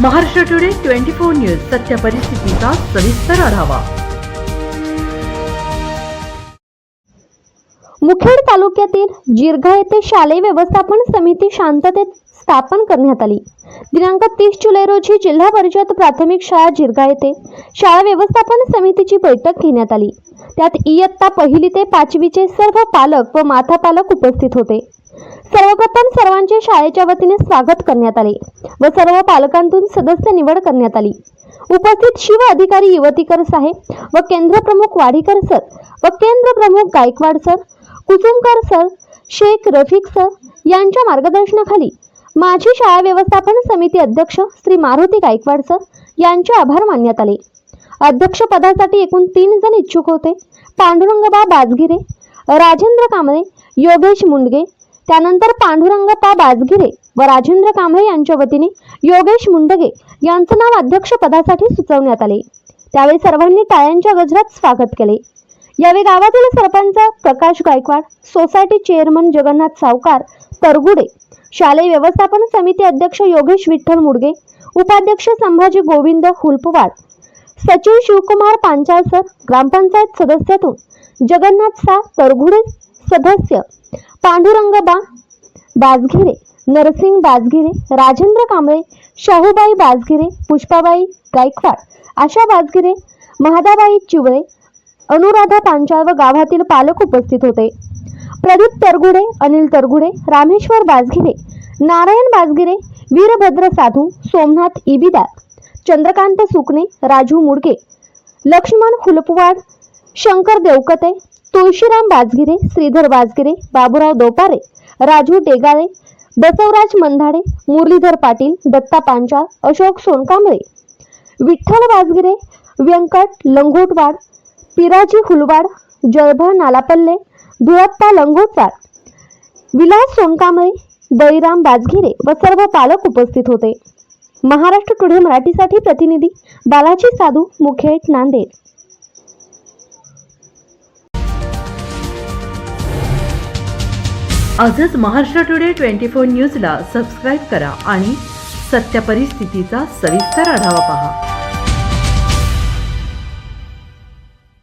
Maharashtra today 24 news सत्य परिस्थितीचा सविस्तर आढावा। मुखेड तालुक्यातील जिरगा येथे शालेय व्यवस्थापन समिती शांततेत स्थापन करण्यात आली। दिनांक 30 जुलै रोजी जिल्हा परिषद प्राथमिक शाळा जिरगा येथे शाळा व्यवस्थापन समितीची बैठक घेण्यात आली। त्यात इयत्ता 1ली ते 5वीचे सर्व पालक व मातापालक उपस्थित होते। सर्वप्रथम सर्वांचे शाळेच्या वतीने स्वागत करण्यात आले व सर्व पालकांतून सदस्य निवड करण्यात आली। उपस्थित शिव अधिकारी युवतीकर साहेब व केंद्र प्रमुख वाडीकर सर व केंद्र प्रमुख Gaikwad sir, Kusumkar sir, Shaikh Rafiq sir यांच्या मार्गदर्शनाखाली माजी शाळा व्यवस्थापन समिती अध्यक्ष श्री मारुती गायकवाड सर यांचे आभार मानण्यात आले। अध्यक्ष पदासाठी एकूण 3 जण इच्छुक होते। पांडुरंगबा बाजगिरे, राजेंद्र कांबळे, योगेश मुंडगे। त्यानंतर पांडुरंगप्पा बाजगिरे व राजेंद्र कांबळे यांच्या वतीने योगेश मुंडगे यांचे नाव अध्यक्ष पदासाठी सुचवण्यात आले। त्यावेळी सर्वांनी टाळ्यांच्या गजरात स्वागत केले। यावेळी गावातील सरपंच प्रकाश गायकवाड, सोसायटी चेअरमन जगन्नाथ सावकार तरगुडे, शालेय व्यवस्थापन समिती अध्यक्ष योगेश विठ्ठल मुडगे, उपाध्यक्ष संभाजी गोविंद हुलपवाड, सचिव शिवकुमार पांचाळ सर, ग्रामपंचायत सदस्यातून जगन्नाथ सा तरगुडे, सदस्य पांडुरंगबा बाजगिरे, नरसिंग बाजगिरे, राजेंद्र कांबळे, शाहूबाई बाजगिरे, पुष्पाबाई गायकवाड, आशा बाजगिरे, महादाबाई चिवळे, अनुराधा पांचाळ व गावातील पालक उपस्थित होते। प्रदीप तरगुडे, अनिल तरगुडे, रामेश्वर बाजगिरे, नारायण बाजगिरे, वीरभद्र साधू, सोमनाथ इबिदार, चंद्रकांत सुकणे, राजू मुडगे, लक्ष्मण हुलपवाड, शंकर देवकते, तुळशीराम बाजगिरे, श्रीधर बाजगिरे, बाबूराव दोपारे, राजू डेगाळे, बसवराज मंधाडे, मुरलीधर पाटील, दत्ता पांचाळ, अशोक सोनकांबळे, विठ्ठल बाजगिरे, व्यंकट लंगोटवाड, पिराजी हुलवाड, जळभा नालापल्ले, धुळप्पा लंगोटवाड, विलास सोनकांबळे, बळीराम बाजगिरे व सर्व पालक उपस्थित होते। महाराष्ट्र टुडे मराठीसाठी प्रतिनिधी बालाजी साधू, मुखेड, नांदेड। आजच महाराष्ट्र टुडे 24 न्यूजला सबस्क्राईब करा आणि सत्य परिस्थितीचा सविस्तर आढावा पहा।